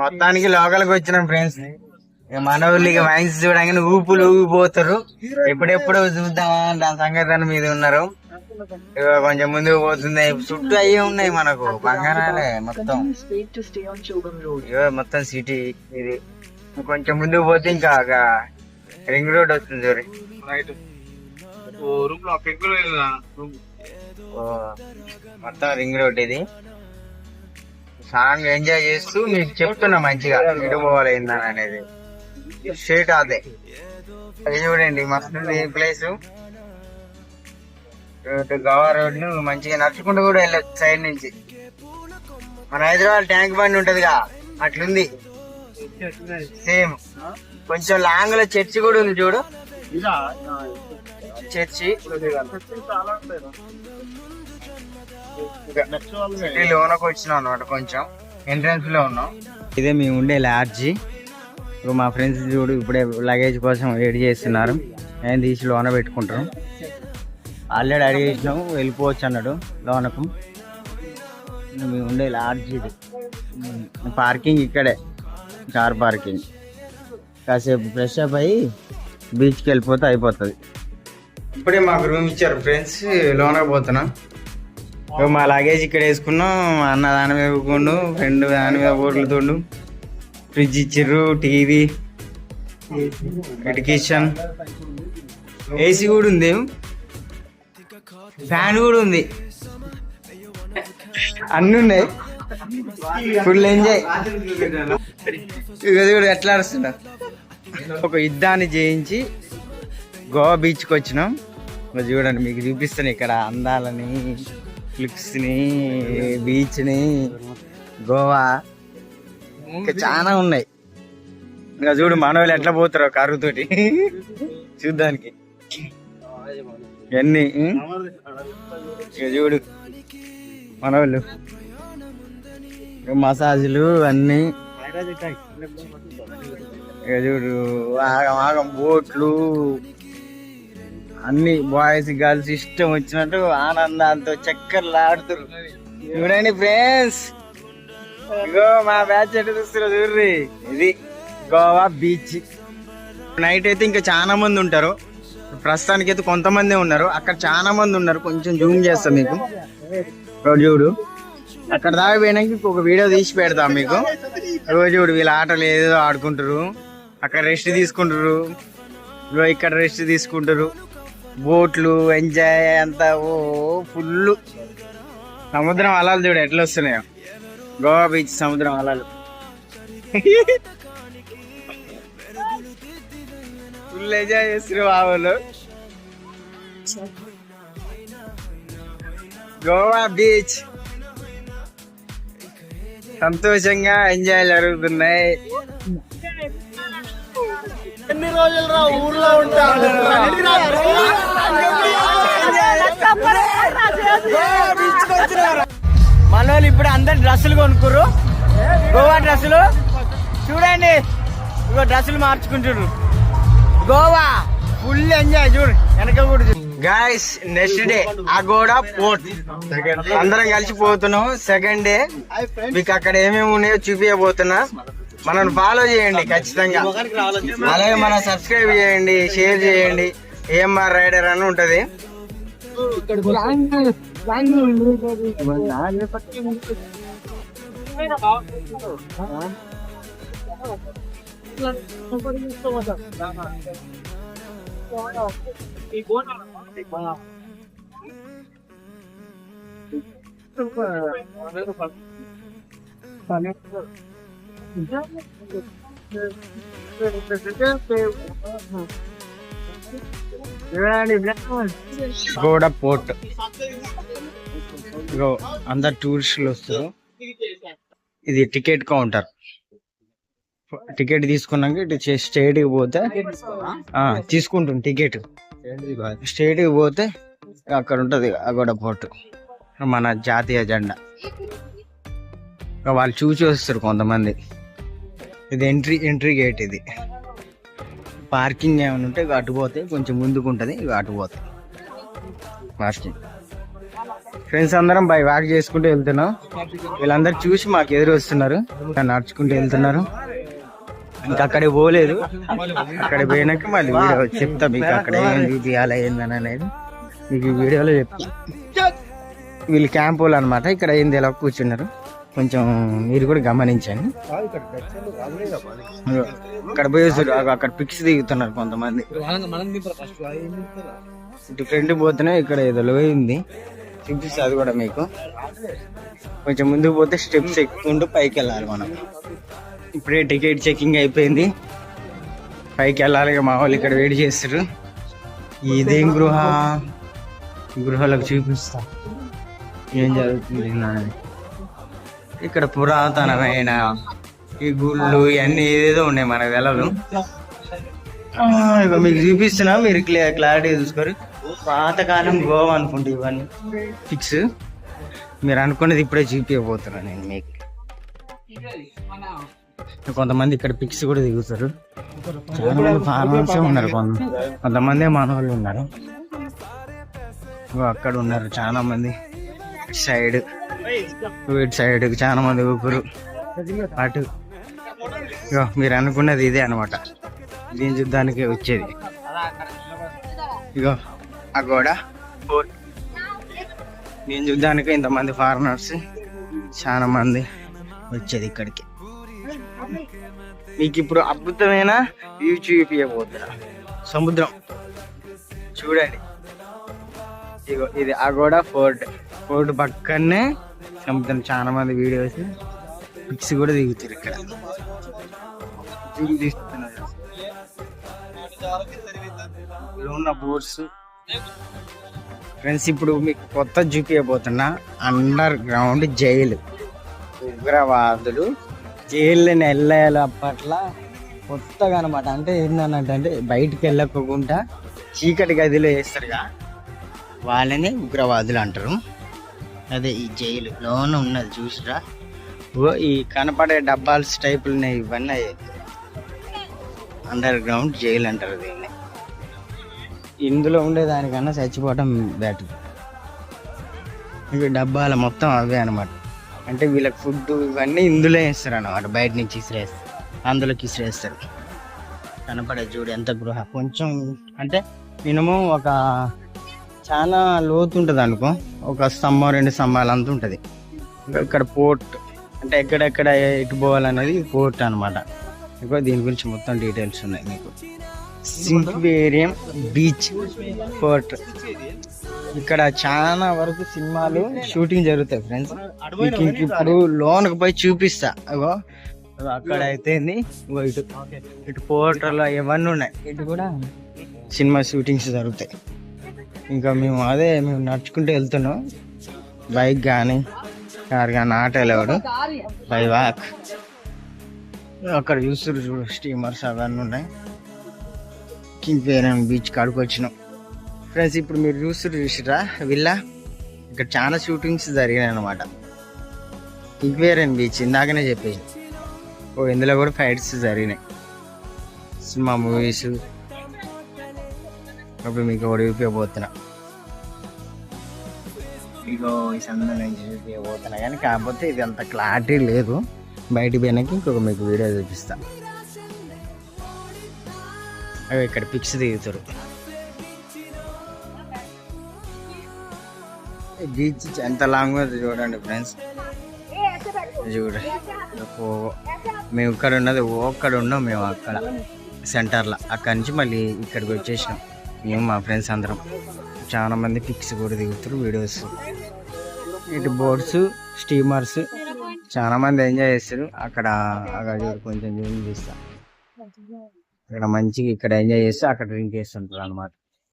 మొత్తానికి లోకల్కి వచ్చినాం ఫ్రెండ్స్. మన ఊళ్ళో ఇక వైన్స్ చూడగానే ఊపులు ఊగిపోతారు. ఎప్పుడెప్పుడు చూద్దామా దాని సంగతి మీద ఉన్నారు. ఇక కొంచెం ముందుకు పోతుంది. చుట్టూ అయ్యే ఉన్నాయి మనకు బంగారాలే మొత్తం. మొత్తం సిటీ ఇది. కొంచెం ముందుకు పోతే ఇంకా రింగ్ రోడ్ వస్తుంది చూడండి. మొత్తం రింగ్ రోడ్ ఇది. సాంగ్ ఎంజాయ్ చేస్తూ మీకు చెప్తున్నా మంచిగా ఎటు పోవాలి ఏందని అనేది. స్ట్రీట్ అదే అది చూడండి మస్తు ప్లేస్. గోవా రోడ్ ను మంచిగా నడుచుకుంటూ కూడా వెళ్ళచ్చు సైడ్ నుంచి. మన హైదరాబాద్ ట్యాంక్ బండ్ ఉంటదిగా అట్లుంది సేమ్. కొంచెం లాంగ్ లో చర్చి కూడా ఉంది చూడు. చర్చి లోనకు వచ్చినాం అనమాట. కొంచెం ఎంట్రన్స్ లో ఉన్నాం. ఇదే మేము ఉండే లాడ్జి. మా ఫ్రెండ్స్ చూడు ఇప్పుడే లగేజ్ కోసం వెయిట్ చేస్తున్నారు. నేను తీసి లోన పెట్టుకుంటాం. ఆల్రెడీ అడిగేసినాము వెళ్ళిపోవచ్చు అన్నాడు లోనకు. మేము ఉండే లాడ్జ్ ఇది. పార్కింగ్ ఇక్కడే కార్ పార్కింగ్. కాసేపు ఫ్రెష్ అప్ అయ్యి బీచ్కి వెళ్ళిపోతే అయిపోతుంది. ఇప్పుడే మాకు రూమ్ ఇచ్చారు ఫ్రెండ్స్. లోనకు పోతున్నాం. మా లగేజ్ ఇక్కడ వేసుకున్నాం. అన్న దాని మీద ఊకుండు, ఫ్రెండ్ దాని మీద ఓట్లుతుండు. ఫ్రిడ్జ్ ఇచ్చిర్రు, టీవీ, కిచెన్, ఏసీ కూడా ఉంది, ఫ్యాన్ కూడా ఉంది, అన్నీ ఉన్నాయి. Full enjoy. ఇది కూడా ఎట్లా అరుస్తున్నా. ఒక యుద్ధాన్ని జయించి గోవా బీచ్కి వచ్చినాం. చూడండి మీకు చూపిస్తాను ఇక్కడ అందాలని, క్లిప్స్ని, బీచ్ని. గోవా ఇంకా చాలా ఉన్నాయి. ఇంకా చూడు మనోళ్ళు ఎట్లా పోతారో కర్రుతోటి చూడ్డానికి. ఇవన్నీ ఇక చూడు మనోళ్ళు మసాజులు అన్నీ. ఇక చూడు ఆగం ఆగం బోట్లు అన్ని. బాయ్స్ గర్ల్స్ ఇష్టం వచ్చినట్టు ఆనందాలతో చక్కర్లు ఆడుతురు. చూడండి ఫ్రెండ్స్, ఇగో మా బ్యాచ్ ఎట్లా చూస్తున్నారు చూడ్రి. ఇది గోవా బీచ్. నైట్ అయితే ఇంకా చాలా మంది ఉంటారు. ప్రస్తుతానికి అయితే కొంతమంది ఉన్నారు. అక్కడ చాలా మంది ఉన్నారు. కొంచెం జూమ్ చేస్తాం మీకు. చూడు అక్కడ దాకా పోయినాక ఇంకొక వీడియో తీసి పెడతాం మీకు. రోజు చూడు వీళ్ళ ఆటలు ఏదో ఆడుకుంటారు. అక్కడ రెస్ట్ తీసుకుంటారు, ఇక్కడ రెస్ట్ తీసుకుంటారు. బోట్లు ఎంజాయ్ అంతా. ఓ ఫుల్ సముద్రం అలలు చూడు ఎట్లా వస్తున్నాయో. గోవా బీచ్ సముద్రం అలలు. ఫుల్ ఎంజాయ్ చేస్తారు బాబులు. గోవా బీచ్ సంతోషంగా ఎంజాయ్ జరుగుతున్నాయి. ఎన్ని రోజులు రా ఊర్లో ఉంటాను. మన వాళ్ళు ఇప్పుడు అందరు డ్రెస్సులు కొనుక్కుర్రు. గోవా డ్రెస్సులు చూడండి. ఇగో డ్రెస్సులు మార్చుకుంటారు. Goa full enjoy. చూడు వెనక కూడా. Guys next day Aguada port అందరం కలిసిపోతున్నాం. సెకండ్ డే మీకు అక్కడ ఏమేమి ఉన్నాయో చూపించబోతున్నా. మనల్ని ఫాలో చేయండి ఖచ్చితంగా. అలాగే మనం సబ్స్క్రైబ్ చేయండి, షేర్ చేయండి. ఏఎంఆర్ రైడర్ అని ఉంటది. గోడా పోర్ట్. అందరు టూరిస్టులు వస్తారు. ఇది టికెట్ కౌంటర్. టికెట్ తీసుకున్నాక ఇటు స్ట్రైట్ కి పోతే తీసుకుంటుంది టికెట్. స్ట్రైట్ కి పోతే అక్కడ ఉంటది అగోడా పోర్ట్, మన జాతీయ జెండా. వాళ్ళు చూసి వస్తారు కొంతమంది. ఇది ఎంట్రీ గేట్. ఇది పార్కింగ్ ఏమైనా ఉంటే అటు పోతే కొంచెం ముందుకు ఉంటుంది, అటు పోతాయి పార్కింగ్. ఫ్రెండ్స్ అందరం బై వాక్ చేసుకుంటూ వెళ్తున్నాం. వీళ్ళందరూ చూసి మాకు ఎదురు వస్తున్నారు, నడుచుకుంటూ వెళ్తున్నారు. ఇంకా అక్కడికి పోలేదు, అక్కడ పోయినాక మళ్ళీ వీడియో చెప్తా మీకు అక్కడ ఏం చూపించాలి ఏందని అనేది మీకు ఈ వీడియోలో చెప్తా. వీళ్ళు క్యాంప్ వాళ్ళు అనమాట, ఇక్కడ ఏం తెలియక కూర్చున్నారు. కొంచెం మీరు కూడా గమనించండి. అక్కడ పోయి అక్కడ పిక్స్ దిగుతున్నారు కొంతమంది. ఇటు ఫ్రెండ్ పోతేనే ఇక్కడ ఏదో లోయింది చూపిస్తుంది, అది కూడా మీకు. కొంచెం ముందుకు పోతే స్టెప్స్ ఎక్కుంటూ పైకి వెళ్ళాలి మనం. ఇప్పుడే టికెట్ చెకింగ్ అయిపోయింది, పైకి వెళ్ళాలి. మా వాళ్ళు ఇక్కడ వెయిట్ చేస్తారు. ఇదేం గృహాలకు చూపిస్తా ఏం జరుగుతుంది. ఇక్కడ పురాతనమైన ఈ గుళ్ళు ఇవన్నీ ఏదేదో ఉన్నాయి మనకు తెలవదు. ఇక మీకు చూపిస్తున్నా, మీరు క్లారిటీ చూసుకోరు. పాతకాలం గోవా అనుకుంటే ఇవన్నీ ఫిక్స్. మీరు అనుకున్నది ఇప్పుడే చూపించబోతున్నా నేను మీకు. కొంతమంది ఇక్కడ పిక్స్ కూడా దిగుతారు. చాలా మంది ఫార్మర్సే ఉన్నారు, కొంతమంది మన వాళ్ళు ఉన్నారు. అక్కడ ఉన్నారు చాలా మంది. సైడ్ చాలా మంది ఊపురు అటు. మీరు అనుకున్నది ఇదే అనమాట, దీని యుద్ధానికి వచ్చేది. ఇగో ఆ గోడ దీని యుద్ధానికి ఇంతమంది ఫారినర్స్ చాలా మంది వచ్చేది ఇక్కడికి. మీకు ఇప్పుడు అద్భుతమైన వ్యూ చూపించబోతున్నా. సముద్రం చూడండి. ఇగో ఇది అగోడా ఫోర్ట్ పక్కనే సముద్రం. చాలా మంది వీడియోస్ పిక్స్ కూడా దిగుతారు ఇక్కడ. ఉన్న బోట్స్ ఫ్రెండ్స్. ఇప్పుడు మీకు కొత్త చూపించబోతున్నా అండర్ గ్రౌండ్ జైలు. ఉగ్రవాదులు జైలుని వెళ్ళాలి అప్పట్లో కొత్తగా అనమాట. అంటే ఏంటంటే బయటికి వెళ్ళకుండా చీకటి గదిలో వేస్తారుగా, వాళ్ళని ఉగ్రవాదులు అంటారు. అదే ఈ జైలు లోన ఉన్నది చూసిరా. ఈ కనపడే డబ్బాల్స్ టైపులు ఉన్నాయి, ఇవన్నీ అండర్ గ్రౌండ్ జైలు అంటారు దీన్ని. ఇందులో ఉండేదానికన్నా చచ్చిపోవటం బెటర్. ఇవి డబ్బాలు మొత్తం అవే అనమాట. అంటే వీళ్ళకి ఫుడ్ ఇవన్నీ ఇందులో వేస్తారు అన్నమాట. బయట నుంచి ఇసిరేస్తారు, అందులోకి ఇసిరేస్తారు. కనపడే చూడు ఎంత గృహ. కొంచెం అంటే మినిమం ఒక చాలా లోతు ఉంటుంది అనుకో, ఒక స్తంభం 2 స్తంభాలు అంత ఉంటుంది. ఇక్కడ పోర్ట్ అంటే ఎక్కడెక్కడ ఎటు పోవాలనేది పోర్ట్ అనమాట. ఇంకా దీని గురించి మొత్తం డీటెయిల్స్ ఉన్నాయి మీకు. Sinquerim beach port. ఇక్కడ చాలా వరకు సినిమాలు షూటింగ్ జరుగుతాయి ఫ్రెండ్స్. మీకు ఇప్పుడు లోన్కి పోయి చూపిస్తా. అగో అక్కడ అయితే ఇటు పోర్టర్లో ఇవన్నీ ఉన్నాయి. ఇటు కూడా సినిమా షూటింగ్స్ జరుగుతాయి. ఇంకా మేము నడుచుకుంటూ వెళ్తున్నాం. బైక్ కానీ కార్ కానీ ఆటోలు ఎవడు బై వాక్. అక్కడ చూస్తారు చూడు స్టీమర్స్ అవన్నీ ఉన్నాయి. సింక్వేరియం బీచ్ కాడికి వచ్చినాం ఫ్రెండ్స్. ఇప్పుడు మీరు చూసిరా విల్లా, ఇక్కడ చాలా షూటింగ్స్ జరిగినాయి అనమాట. సింక్వేరియం బీచ్ ఇందాకనే చెప్పేసి ఇందులో కూడా ఫైట్స్ జరిగినాయి, సినిమా మూవీస్. అప్పుడు మీకు ఒకటి చూపించబోతున్నా. ఇగో ఈ సందర్భంగా నేను చూపించబోతున్నా, కానీ కాకపోతే ఇది అంత క్లారిటీ లేదు. బయటికి పోయినాక ఇంకొక మీకు వీడియో చూపిస్తా. అవి ఇక్కడ పిక్స్ దిగుతారు. బీచ్ ఎంత లాంగ్ చూడండి ఫ్రెండ్స్. చూడండి మేము ఇక్కడ ఉన్నది అక్కడ ఉన్నాం, మేము అక్కడ సెంటర్లో. అక్కడి నుంచి మళ్ళీ ఇక్కడికి వచ్చేసినాం మేము మా ఫ్రెండ్స్ అందరం. చాలా మంది పిక్స్ కూడా దిగుతారు, వీడియోస్. ఇటు బోట్స్, స్టీమర్స్ చాలా మంది ఎంజాయ్ చేస్తారు. అక్కడ కొంచెం జూమ్ చేస్తా. ఇక్కడ మంచిగా ఇక్కడ ఎంజాయ్ చేస్తే అక్కడ డ్రింక్ చేస్తుంటారు అనమాట.